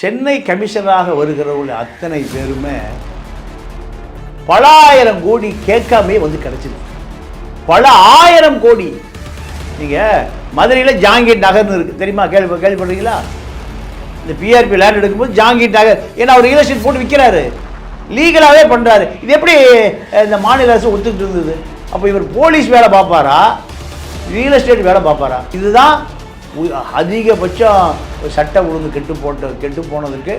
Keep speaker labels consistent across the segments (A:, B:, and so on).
A: சென்னை கமிஷனராக வருகிறவர்கள் அத்தனை பேருமே பல ஆயிரம் கோடி கேட்காமே வந்து கிடைச்சிது. பல ஆயிரம் கோடி. நீங்கள் மதுரையில் ஜாங்கீர் நகர்னு இருக்குது தெரியுமா? கேள்விப்படுறீங்களா? இந்த பிஆர்பி லேண்ட் எடுக்கும்போது ஜாங்கீர் நகர், ஏன்னா அவர் ரியல் எஸ்டேட் போட்டு விற்கிறாரு, லீகலாகவே பண்ணுறாரு. இது எப்படி இந்த மாநில அரசு ஒத்துக்கிட்டு இருந்தது? அப்போ இவர் போலீஸ் வேலை பார்ப்பாரா, ரியல் எஸ்டேட் வேலை பார்ப்பாரா? இதுதான் அதிகபட்சம் சட்ட ஒழுங்கு கெட்டு போனதுக்கு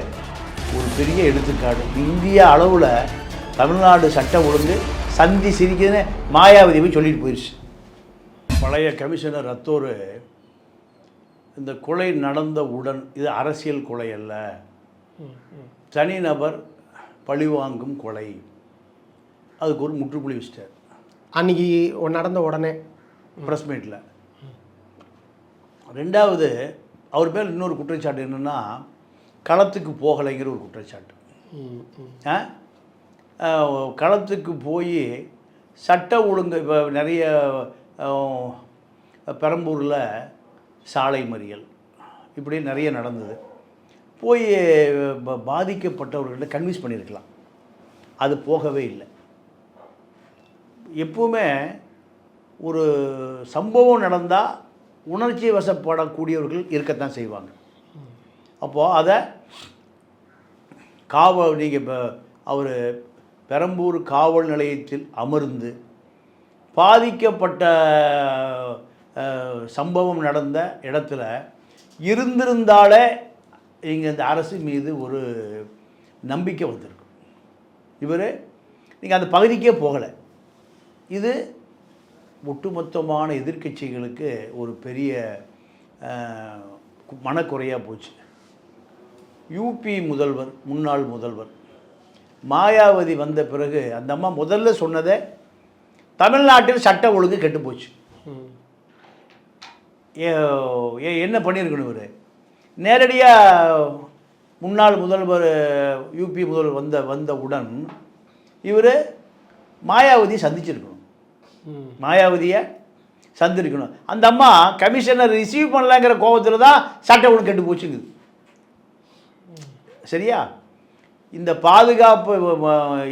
A: ஒரு பெரிய எடுத்துக்காடு. இந்திய அளவில் தமிழ்நாடு சட்ட ஒழுங்கு சந்தி சிரிக்குதுன்னு மாயாவதி போய் சொல்லிட்டு போயிடுச்சு. பழைய கமிஷனர் ரத்தோர் இந்த கொலை நடந்தவுடன் இது அரசியல் கொலை அல்ல, தனிநபர் பழிவாங்கும் கொலை, அதுக்கு ஒரு முற்றுப்புள்ளி வச்சிட்டார்
B: அன்னைக்கு நடந்த உடனே
A: ப்ரெஸ் மீட்டில். ரெண்டாவது, அவர் மேல் இன்னொரு குற்றச்சாட்டு என்னென்னா களத்துக்கு போகலைங்கிற ஒரு குற்றச்சாட்டு. களத்துக்கு போய் சட்ட ஒழுங்கு இப்போ நிறைய பெரம்பூரில் சாலை மறியல் இப்படி நிறைய நடந்தது. போய் பாதிக்கப்பட்டவர்கிட்ட கன்வின்ஸ் பண்ணியிருக்கலாம், அது போகவே இல்லை. எப்பவுமே ஒரு சம்பவம் நடந்தால் உணர்ச்சி வசப்படக்கூடியவர்கள் இருக்கத்தான் செய்வாங்க. அப்போது அதை நீங்கள் இப்போ அவர் பெரம்பூர் காவல் நிலையத்தில் அமர்ந்து பாதிக்கப்பட்ட சம்பவம் நடந்த இடத்துல இருந்திருந்தாலே இங்கே இந்த அரசு மீது ஒரு நம்பிக்கை வந்திருக்கும். இவர் நீங்கள் அந்த பகுதிக்கே போகலை. இது ஒட்டுமொத்தமான எதிர்க்கட்சிகளுக்கு ஒரு பெரிய மனக்குறையாக போச்சு. யூபி முதல்வர், முன்னாள் முதல்வர் மாயாவதி வந்த பிறகு அந்த அம்மா முதல்ல சொன்னதை தமிழ்நாட்டில் சட்ட ஒழுங்கு கெட்டு போச்சு. என்ன பண்ணியிருக்கணும்? இவர் நேரடியாக முன்னாள் முதல்வர் யூபி முதல்வர் வந்தவுடன் இவர் மாயாவதியை சந்திச்சிருக்கணும், மாயாவதியை சந்திருக்கணும். அந்த அம்மா கமிஷனர் ரிசீவ் பண்ணலங்கிற கோபத்தில் தான் சட்ட ஒழுங்கு கெட்டு போச்சுங்குது. சரியா? இந்த பாதுகாப்பு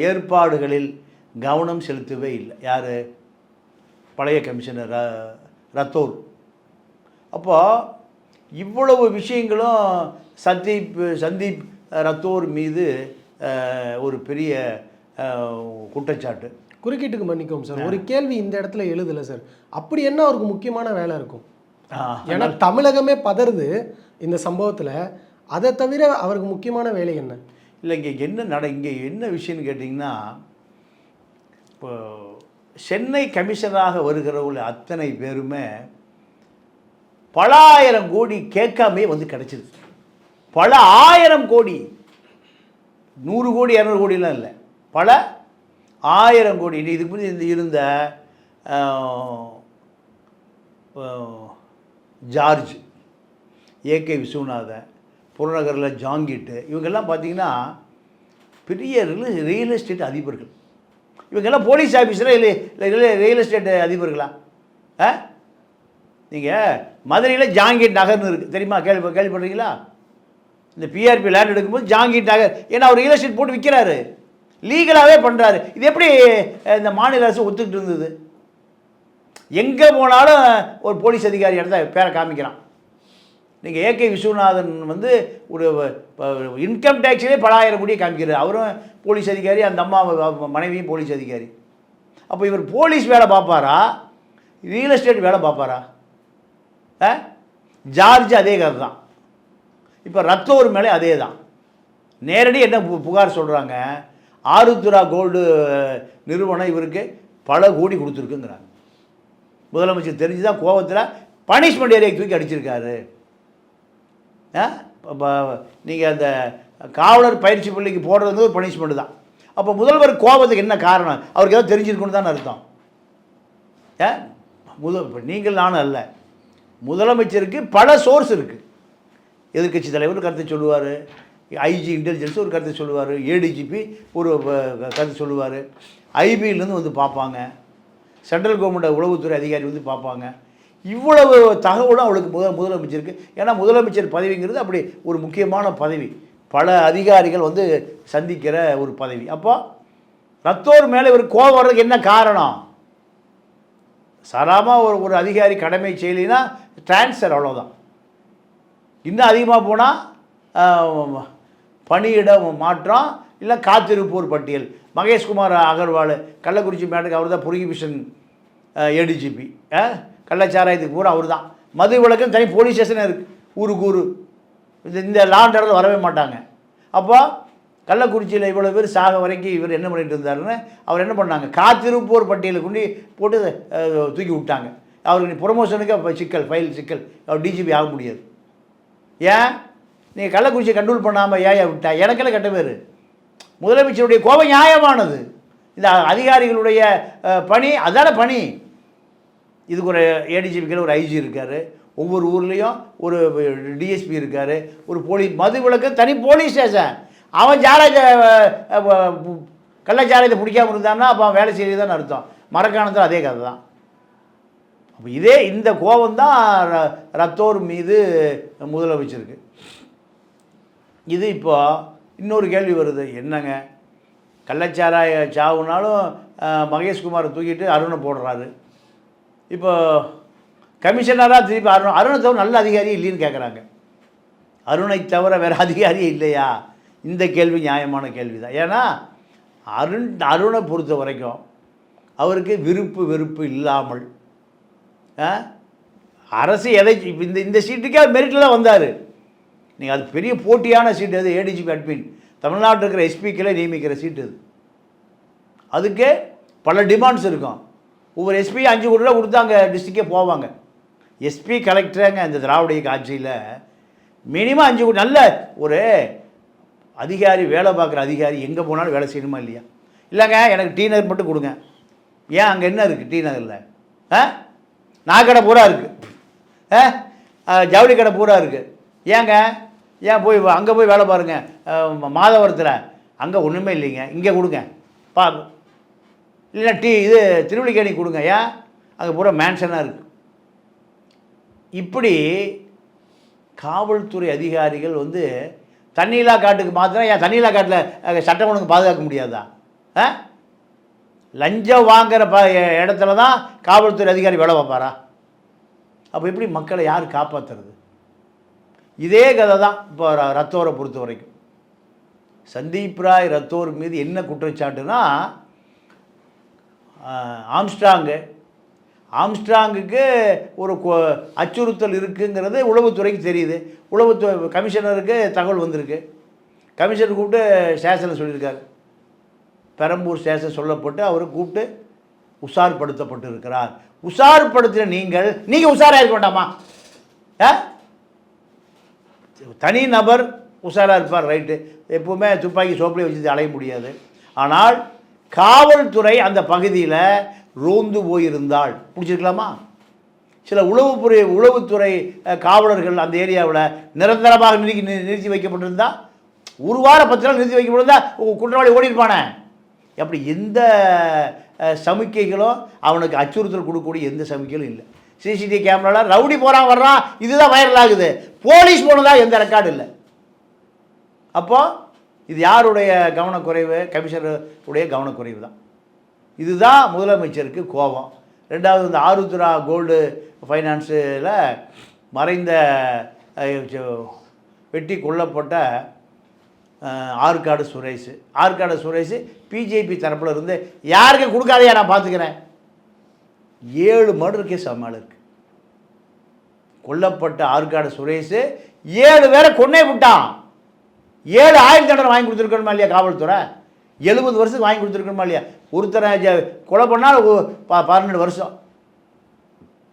A: ஏற்பாடுகளில் கவனம் செலுத்தவே இல்லை யார்? பழைய கமிஷனர் ரத்தோர். அப்போது இவ்வளவு விஷயங்களும் சந்தீப் ரத்தோர் மீது ஒரு பெரிய குற்றச்சாட்டு.
B: குறுக்கீட்டுக்கு மன்னிக்கும் சார், ஒரு கேள்வி இந்த இடத்துல எழுதலை சார். அப்படி என்ன அவருக்கு முக்கியமான வேலை இருக்கும்? ஏன்னா தமிழகமே பதறுது இந்த சம்பவத்தில். அதை தவிர அவருக்கு முக்கியமான வேலை என்ன?
A: இல்லை, இங்கே என்ன விஷயம்னு கேட்டிங்கன்னா, இப்போ சென்னை கமிஷனராக வருகிறவர்கள் அத்தனை பேருமே பல ஆயிரம் கோடி கேட்காமே வந்து கிடைச்சிது. பல ஆயிரம் கோடி, 100 கோடி 200 கோடிலாம் இல்லை, பல ஆயிரம் கோடி. இதுக்கு முன்னாடி இருந்த ஜார்ஜ், ஏகே விஸ்வநாதன், புறநகரில் ஜாங்கிட்டு, இவங்கெல்லாம் பார்த்திங்கன்னா பெரிய ரியல் எஸ்டேட் அதிபர்கள். இவங்கெல்லாம் போலீஸ் ஆஃபீஸில் இல்லை ரியல் எஸ்டேட் அதிபர்களா? நீங்கள் மதுரையில் ஜாங்கீர் நகர்னு இருக்குது தெரியுமா? கேள்விப்படுறீங்களா? இந்த பிஆர்பி லேண்ட் எடுக்கும்போது ஜாங்கீர் நகர், ஏன்னா அவர் ரியல் எஸ்டேட் போட்டு விற்கிறாரு, லீகலாகவே பண்ணுறாரு. இது எப்படி இந்த மாநில அரசு ஒத்துக்கிட்டு இருந்தது? எங்கே போனாலும் ஒரு போலீஸ் அதிகாரி இடத்த பேரை காமிக்கிறான். நீங்கள் ஏகே விஸ்வநாதன் வந்து ஒரு இன்கம் டேக்ஸ்லேயே பல ஆயிரம் கோடியை காமிக்கிறார். அவரும் போலீஸ் அதிகாரி, அந்த அம்மா மனைவியும் போலீஸ் அதிகாரி. அப்போ இவர் போலீஸ் வேலை பார்ப்பாரா, ரியல் எஸ்டேட் வேலை பார்ப்பாரா? ஜார்ஜ் அதே கதை தான். இப்போ ரத்தோர் மேலே அதே தான். நேரடி என்ன புகார் சொல்கிறாங்க? ஆருத்ரா கோல்டு நிறுவனம் இவருக்கு பல கோடி கொடுத்துருக்குங்கிறாங்க. முதலமைச்சர் தெரிஞ்சு தான் கோபத்தில் பனிஷ்மெண்ட் ஏரியாவுக்கு தூக்கி அடிச்சிருக்காரு. நீங்கள் அந்த காவலர் பயிற்சி பள்ளிக்கு போடுறது ஒரு பனிஷ்மெண்ட் தான். அப்போ முதல்வர் கோபத்துக்கு என்ன காரணம்? அவருக்கு ஏதாவது தெரிஞ்சிருக்கணும் தான் அர்த்தம். இப்போ நீங்கள் நானும் அல்ல, முதலமைச்சருக்கு பல சோர்ஸ் இருக்குது. எதிர்க்கட்சி தலைவர் கருத்தை சொல்லுவார், ஐஜி இன்டெலிஜென்ஸ் ஒரு கருத்தை சொல்லுவார், ஏடிஜிபி ஒரு கருத்தை சொல்லுவார், ஐபியிலேருந்து வந்து பார்ப்பாங்க, சென்ட்ரல் கவர்மெண்ட் உளவுத்துறை அதிகாரி வந்து பார்ப்பாங்க. இவ்வளவு தகவலும் அவளுக்கு முதலமைச்சருக்கு. ஏன்னா முதலமைச்சர் பதவிங்கிறது அப்படி ஒரு முக்கியமான பதவி. பல அதிகாரிகள் வந்து சந்திக்கிற ஒரு பதவி. அப்போ ரத்தோர் மேலே ஒரு கோபம் வர்றதுக்கு என்ன காரணம்? சாதாரணமாக ஒரு அதிகாரி கடமை செய்யலைன்னா ட்ரான்ஸ்ஃபர், அவ்வளோதான். இன்னும் அதிகமாக போனால் பணியிட மாற்றம், இல்லை காத்திருப்போர் பட்டியல். மகேஷ்குமார் அகர்வால் கள்ளக்குறிச்சி மேட்டுக்கு அவர் தான் ப்ரோஹிபிஷன் ஏடிஜிபி, கள்ளச்சாராயத்துக்கு பூரா அவர் தான். மது விலக்கும் தனி போலீஸ் ஸ்டேஷனே இருக்குது, ஊருக்கு இந்த லாண்ட் ஆர்டர் வரவே மாட்டாங்க. அப்போ கள்ளக்குறிச்சியில் இவ்வளோ பேர் சாக வரைக்கும் இவர் என்ன பண்ணிட்டு இருந்தாருன்னு அவர் என்ன பண்ணாங்க, காத்திருப்போர் பட்டியலை கொண்டு போட்டு தூக்கி விட்டாங்க. அவருக்கு ப்ரொமோஷனுக்கு அப்போ ஃபைல் சிக்கல், அவர் டிஜிபி ஆக முடியாது. ஏன் நீங்கள் கள்ளக்குறிச்சியை கண்ட்ரோல் பண்ணாமல் ஏன் விட்டா? எனக்கெல்லாம் கெட்ட பேர். முதலமைச்சருடைய கோபம் நியாயமானது. இந்த அதிகாரிகளுடைய பணி அதான பணி. இதுக்கு ஒரு ஏடிஜிபிக்கு ஒரு ஐஜி இருக்கார், ஒவ்வொரு ஊர்லேயும் ஒரு டிஎஸ்பி இருக்கார், ஒரு மது விலக்கு தனி போலீஸ் ஸ்டேஷன். அவன் கள்ளச்சாராயத்தை பிடிக்காமல் இருந்தான்னா அப்போ அவன் வேலை செய்யறதுதான் அர்த்தம். மரக்காணத்தில் அதே கதை தான். அப்போ இந்த கோபம் தான் ரத்தோர் மீது முதலமைச்சருக்கு. இது இப்போ இன்னொரு கேள்வி வருது, என்னங்க கள்ளச்சாராய சாவுனாலும் மகேஷ்குமாரை தூக்கிட்டு அருணை போடுறாரு. இப்போ கமிஷனராக திருப்பி அருணை தவிர நல்ல அதிகாரி இல்லைன்னு கேட்குறாங்க. அருணை தவிர வேறு அதிகாரியே இல்லையா? இந்த கேள்வி நியாயமான கேள்வி தான். ஏன்னா அருணை பொறுத்த வரைக்கும் அவருக்கு விருப்பு வெறுப்பு இல்லாமல் அரசு எதை இந்த சீட்டுக்கே மெரிட்டில் தான் வந்தார். நீங்கள் அது பெரிய போட்டியான சீட்டு, அது ஏடிஜிபி அட்மின் தமிழ்நாட்டில் இருக்கிற எஸ்பிக்களை நியமிக்கிற சீட்டு. அதுக்கு பல டிமாண்ட்ஸ் இருக்கும். ஒவ்வொரு எஸ்பி 5 கோடி ரூபா கொடுத்து அங்கே டிஸ்ட்ரிக்டே போவாங்க. எஸ்பி கலெக்டருங்க இந்த திராவிட ஆட்சியில் மினிமம் 5 கோடி. நல்ல ஒரு அதிகாரி, வேலை பார்க்குற அதிகாரி எங்கே போனாலும் வேலை செய்யணுமா இல்லையா? இல்லைங்க எனக்கு டி நகர் மட்டும் கொடுங்க. ஏன் அங்கே என்ன இருக்குது டி நகரில்? நாக்கடை பூரா இருக்குது, ஜவுளி கடை பூரா இருக்குது. ஏங்க ஏன் போய் அங்கே போய் வேலை பாருங்கள் மாதவரத்தில், அங்கே ஒன்றுமே இல்லைங்க, இங்கே கொடுங்க இல்லைன்னா இது திருவள்ளிக்கேணி கொடுங்க, ஏன் அங்கே பூரா மேன்ஷனாக இருக்குது. இப்படி காவல்துறை அதிகாரிகள் வந்து தண்ணியில்லா காட்டுக்கு மாத்திரம், ஏன் தண்ணியில்லா காட்டில் சட்டம் ஒழுங்கு பாதுகாக்க முடியாதா? லஞ்சம் வாங்குகிற இடத்துல தான் காவல்துறை அதிகாரி வேலை பார்ப்பாரா? அப்போ எப்படி மக்களை யார் காப்பாற்றுறது? இதே கதை தான் இப்போ ரத்தோரை பொறுத்த வரைக்கும். சந்தீப் ராய் ரத்தோர் மீது என்ன குற்றச்சாட்டுனா, ஆம்ஸ்ட்ராங்குக்கு ஒரு அச்சுறுத்தல் இருக்குங்கிறது உளவுத்துறைக்கு தெரியுது. உளவுத்துறை கமிஷனருக்கு தகவல் வந்திருக்கு. கமிஷனர் கூப்பிட்டு ஸ்டேஷனில் சொல்லியிருக்காரு. பெரம்பூர் ஸ்டேஷன் சொல்லப்பட்டு அவர் கூப்பிட்டு உஷார்படுத்தப்பட்டு இருக்கிறார். உஷார்படுத்தின நீங்கள் உஷாராக இருக்க வேண்டாமா? தனி நபர் உஷாராக இருப்பார், ரைட்டு. எப்போவுமே துப்பாக்கி சோப்பிலே வச்சு அலைய முடியாது. ஆனால் காவல்துறை அந்த பகுதியில் ரோந்து போயிருந்தால் பிடிச்சிருக்கலாமா? சில உளவுத்துறை காவலர்கள் அந்த ஏரியாவில் நிரந்தரமாக நிறுத்தி வைக்கப்பட்டிருந்தால், ஒரு வாரம் 10 நாள் நிறுத்தி வைக்கப்பட்டிருந்தா குற்றவாளி ஓடிருப்பானே. அப்படி எந்த சமிக்கைகளும் அவனுக்கு அச்சுறுத்தல் கொடுக்கக்கூடிய எந்த சமிக்கைகளும் இல்லை. சிசிடிவி கேமராவில் ரவுடி போகிறான் வர்றான், இதுதான் வைரல் ஆகுது. போலீஸ் போனதா எந்த ரெக்கார்டு இல்லை. அப்போது இது யாருடைய கவனக்குறைவு? கமிஷனருடைய கவனக்குறைவு தான். இதுதான் முதலமைச்சருக்கு கோபம். ரெண்டாவது, இந்த ஆருத்ரா கோல்டு ஃபைனான்ஸில் மறைந்த வெட்டி கொல்லப்பட்ட ஆற்காடு சுரேஷ் பிஜேபி தரப்பில் இருந்து யாருக்கு கொடுக்காதையா நான் பார்த்துக்கிறேன். 7 மர்டர் கேஸ் அவன் மேலே இருக்குது. கொல்லப்பட்ட ஆற்காடு சுரேஷ் 7 பேரை கொன்னே விட்டான். 7 ஆயுள் தண்டனை வாங்கி கொடுத்துருக்கணுமா இல்லையா காவல்துறை? 70 வருஷத்துக்கு வாங்கி கொடுத்துருக்கணுமா இல்லையா? ஒருத்தரை கொலை பண்ணால் 12 வருஷம்.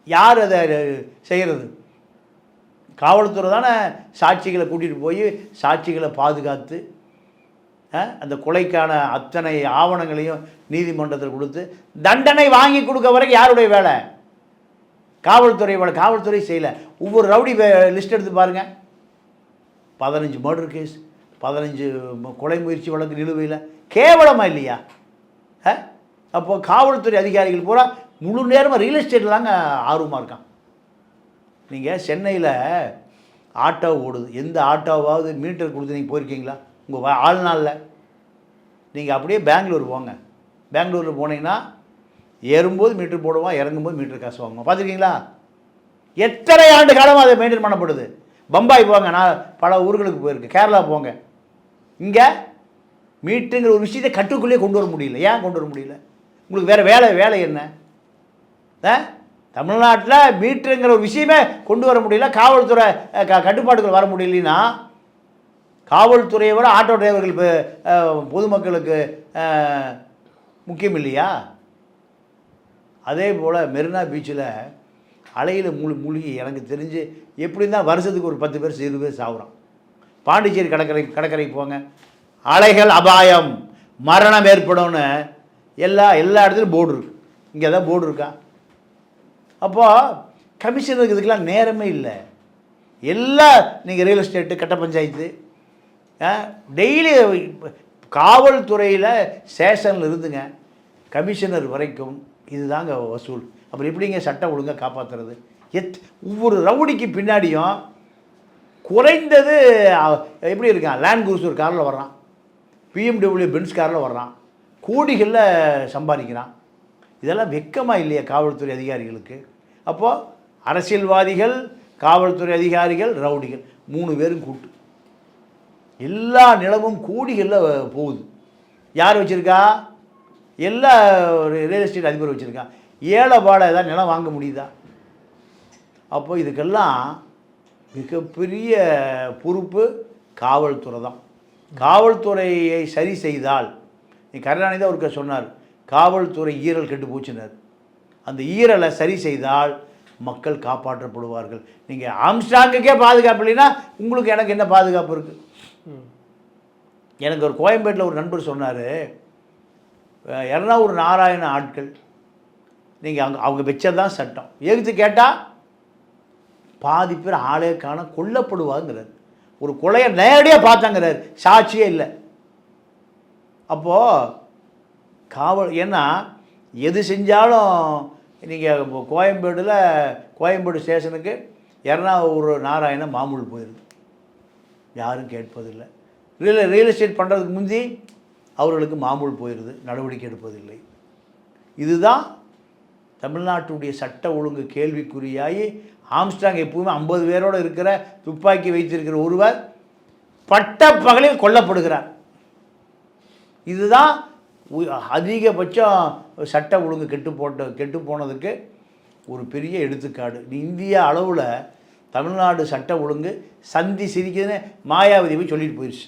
A: யார் அதை செய்கிறது? காவல்துறை தானே சாட்சிகளை கூட்டிகிட்டு போய் சாட்சிகளை பாதுகாத்து அந்த கொலைக்கான அத்தனை ஆவணங்களையும் நீதிமன்றத்தில் கொடுத்து தண்டனை வாங்கி கொடுக்க வரைக்கும் யாருடைய வேலை? காவல்துறை வேலை. காவல்துறை செய்யலை. ஒவ்வொரு ரவுடி லிஸ்ட் எடுத்து பாருங்கள். 15 மர்டர் கேஸ், 15 கொலை முயற்சி வழக்கு நிலுவையில். கேவலமாக இல்லையா? அப்போது காவல்துறை அதிகாரிகள் பூரா முழு நேரமாக ரியல் எஸ்டேட்டில் தாங்க ஆர்வமாக இருக்கான். நீங்கள் சென்னையில் ஆட்டோ ஓடுது. எந்த ஆட்டோவாவது மீட்டர் கொடுத்து நீங்கள் போயிருக்கீங்களா உங்கள் வாழ்நாளில்? நீங்கள் அப்படியே பெங்களூர் போங்க. பெங்களூரில் போனீங்கன்னா ஏறும்போது மீட்டர் போடுவான், இறங்கும்போது மீட்டர் காசு வாங்குவோம். பார்த்துருக்கீங்களா? எத்தனை ஆண்டு காலமாக அதை மெயின்டைன் பண்ணப்படுது. பம்பாய் போங்க, நான் பல ஊர்களுக்கு போயிருக்கேன். கேரளா போங்க, இங்கே மீட்டுங்கிற ஒரு விஷயத்தை கட்டுக்குள்ளேயே கொண்டு வர முடியல. ஏன் கொண்டு வர முடியல? உங்களுக்கு வேறு வேலை என்ன? தமிழ்நாட்டில் மீட்டுங்கிற ஒரு விஷயமே கொண்டு வர முடியல. காவல்துறை கட்டுப்பாடுகள் வர முடியலன்னா காவல்துறையை விட ஆட்டோ டிரைவர்கள் பொதுமக்களுக்கு முக்கியம் இல்லையா? அதே போல் மெரினா பீச்சில் அலையில் மூழ்கி எனக்கு தெரிஞ்சு எப்படி தான் வருஷத்துக்கு ஒரு 10 பேர் 20 பேர் சாகுறான். பாண்டிச்சேரி கடற்கரைக்கு போங்க, அலைகள் அபாயம், மரணம் ஏற்படும்னு எல்லா இடத்துலையும் போர்டு இருக்குது. இங்கே தான் போர்டு இருக்கா? அப்போது கமிஷனருக்கு இதுக்கெல்லாம் நேரமே இல்லை. எல்லாம் நீங்கள் ரியல் எஸ்டேட்டு, கட்ட பஞ்சாயத்து, டெய்லி காவல்துறையில் ஸ்டேஷனில் இருந்துங்க கமிஷனர் வரைக்கும் இதுதாங்க வசூல். அப்புறம் எப்படிங்க சட்டம் ஒழுங்காக காப்பாற்றுறது? ஒவ்வொரு ரவுடிக்கு பின்னாடியும் குறைந்தது எப்படி இருக்கான்? லேண்ட் குரூசர் காரில் வர்றான், BMW பென்ஸ் காரில் வர்றான், கோடிகளில் சம்பாதிக்கிறான். இதெல்லாம் வெக்கமாக இல்லையா காவல்துறை அதிகாரிகளுக்கு? அப்போது அரசியல்வாதிகள், காவல்துறை அதிகாரிகள், ரவுடிகள் 3 பேரும் கூட்டு எல்லா நிலமும் கோடிகளில் போகுது. யார் வச்சுருக்கா? எல்லா ரியல் எஸ்டேட் அதிபர் வச்சுருக்கான். ஏழைப்பாட ஏதாவது நிலம் வாங்க முடியுதா? அப்போ இதுக்கெல்லாம் மிகப்பெரிய பொறுப்பு காவல்துறை தான். காவல்துறையை சரி செய்தால், கருணாநிதி அவருக்கு சொன்னார், காவல்துறை ஈரல் கெட்டு போச்சுனார். அந்த ஈரலை சரி செய்தால் மக்கள் காப்பாற்றப்படுவார்கள். நீங்கள் ஆம்ஸ்டாங்குக்கே பாதுகாப்பு இல்லைன்னா உங்களுக்கு எனக்கு என்ன பாதுகாப்பு இருக்குது? எனக்கு ஒரு கோயம்பேட்டில் ஒரு நண்பர் சொன்னார், எர்ணாவூர் நாராயண ஆட்கள் நீங்கள் அவங்க வச்சதான் சட்டம். எதுக்கு கேட்டால் பாதி பேர் ஆளே காண கொல்லப்படுவாங்கிறார். ஒரு கொலையை நேரடியாக பார்த்தாங்கிறார், சாட்சியே இல்லை. அப்போது ஏன்னா எது செஞ்சாலும் நீங்கள் கோயம்பேடு ஸ்டேஷனுக்கு எர்ணாவூர் நாராயண மாமூல் போயிடுது, யாரும் கேட்பதில்லை. ரியல் எஸ்டேட் பண்ணுறதுக்கு முந்தி அவர்களுக்கு மாமூல் போயிடுது, நடவடிக்கை எடுப்பதில்லை. இதுதான் தமிழ்நாட்டுடைய சட்ட ஒழுங்கு கேள்விக்குறியாகி ஆம்ஸ்டாங் எப்பவுமே 50 பேரோடு இருக்கிற துப்பாக்கி வைத்திருக்கிற ஒருவர் பட்ட பகலில் கொல்லப்படுகிறார். இதுதான் அதிகபட்சம் சட்ட ஒழுங்கு கெட்டு போனதுக்கு ஒரு பெரிய எடுத்துக்காடு. இந்திய அளவில் தமிழ்நாடு சட்ட ஒழுங்கு சந்தி சிரிக்குதுன்னு மாயாவதி போய் சொல்லிட்டு போயிடுச்சு.